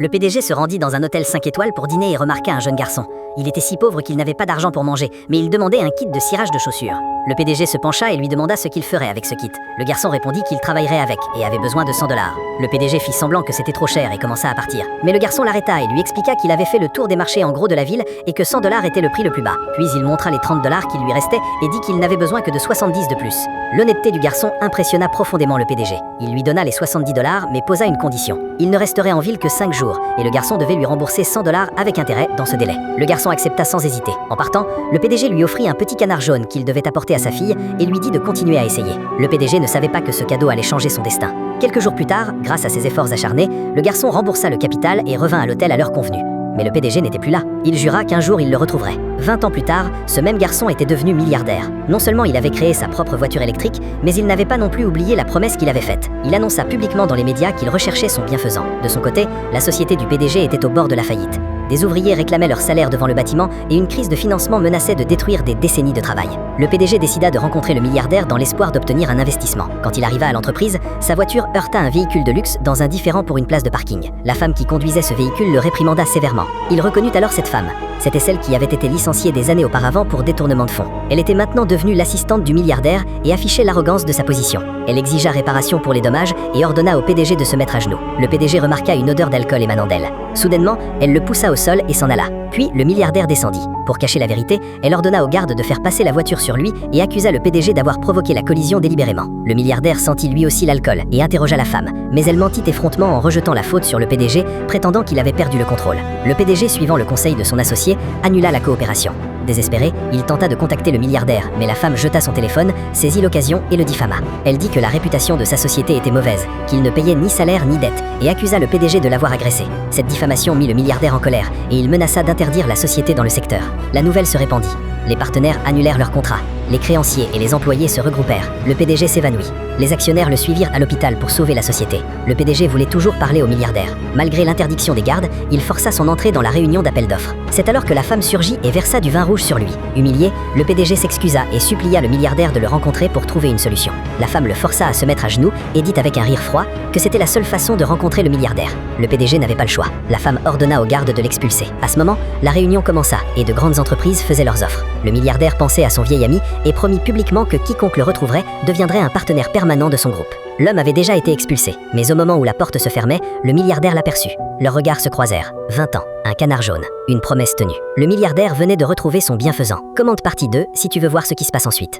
Le PDG se rendit dans un hôtel 5 étoiles pour dîner et remarqua un jeune garçon. Il était si pauvre qu'il n'avait pas d'argent pour manger, mais il demandait un kit de cirage de chaussures. Le PDG se pencha et lui demanda ce qu'il ferait avec ce kit. Le garçon répondit qu'il travaillerait avec et avait besoin de 100 $. Le PDG fit semblant que c'était trop cher et commença à partir. Mais le garçon l'arrêta et lui expliqua qu'il avait fait le tour des marchés en gros de la ville et que 100 $ était le prix le plus bas. Puis il montra les 30 $ qui lui restaient et dit qu'il n'avait besoin que de 70 de plus. L'honnêteté du garçon impressionna profondément le PDG. Il lui donna les 70 $, mais posa une condition. Il ne resterait en ville que 5 jours et le garçon devait lui rembourser 100 $ avec intérêt dans ce délai. Le garçon accepta sans hésiter. En partant, le PDG lui offrit un petit canard jaune qu'il devait apporter à sa fille et lui dit de continuer à essayer. Le PDG ne savait pas que ce cadeau allait changer son destin. Quelques jours plus tard, grâce à ses efforts acharnés, le garçon remboursa le capital et revint à l'hôtel à l'heure convenue. Mais le PDG n'était plus là. Il jura qu'un jour il le retrouverait. 20 ans plus tard, ce même garçon était devenu milliardaire. Non seulement il avait créé sa propre voiture électrique, mais il n'avait pas non plus oublié la promesse qu'il avait faite. Il annonça publiquement dans les médias qu'il recherchait son bienfaisant. De son côté, la société du PDG était au bord de la faillite. Des ouvriers réclamaient leur salaire devant le bâtiment et une crise de financement menaçait de détruire des décennies de travail. Le PDG décida de rencontrer le milliardaire dans l'espoir d'obtenir un investissement. Quand il arriva à l'entreprise, sa voiture heurta un véhicule de luxe dans un différend pour une place de parking. La femme qui conduisait ce véhicule le réprimanda sévèrement. Il reconnut alors cette femme. C'était celle qui avait été licenciée des années auparavant pour détournement de fonds. Elle était maintenant devenue l'assistante du milliardaire et affichait l'arrogance de sa position. Elle exigea réparation pour les dommages et ordonna au PDG de se mettre à genoux. Le PDG remarqua une odeur d'alcool émanant d'elle. Soudainement, elle le poussa au sol et s'en alla. Puis, le milliardaire descendit. Pour cacher la vérité, elle ordonna aux gardes de faire passer la voiture sur lui et accusa le PDG d'avoir provoqué la collision délibérément. Le milliardaire sentit lui aussi l'alcool et interrogea la femme. Mais elle mentit effrontément en rejetant la faute sur le PDG, prétendant qu'il avait perdu le contrôle. Le PDG, suivant le conseil de son associé, annula la coopération. Désespéré, il tenta de contacter le milliardaire, mais la femme jeta son téléphone, saisit l'occasion et le diffama. Elle dit que la réputation de sa société était mauvaise, qu'il ne payait ni salaire ni dette, et accusa le PDG de l'avoir agressé. Cette diffamation mit le milliardaire en colère, et il menaça d'interdire la société dans le secteur. La nouvelle se répandit. Les partenaires annulèrent leur contrat. Les créanciers et les employés se regroupèrent. Le PDG s'évanouit. Les actionnaires le suivirent à l'hôpital pour sauver la société. Le PDG voulait toujours parler au milliardaire. Malgré l'interdiction des gardes, il força son entrée dans la réunion d'appel d'offres. C'est alors que la femme surgit et versa du vin rouge sur lui. Humilié, le PDG s'excusa et supplia le milliardaire de le rencontrer pour trouver une solution. La femme le força à se mettre à genoux et dit avec un rire froid que c'était la seule façon de rencontrer le milliardaire. Le PDG n'avait pas le choix. La femme ordonna aux gardes de l'expulser. À ce moment, la réunion commença et de grandes entreprises faisaient leurs offres. Le milliardaire pensait à son vieil ami et promit publiquement que quiconque le retrouverait deviendrait un partenaire permanent de son groupe. L'homme avait déjà été expulsé, mais au moment où la porte se fermait, le milliardaire l'aperçut. Leurs regards se croisèrent. 20 ans, un canard jaune, une promesse tenue. Le milliardaire venait de retrouver son bienfaisant. Commente partie 2 si tu veux voir ce qui se passe ensuite.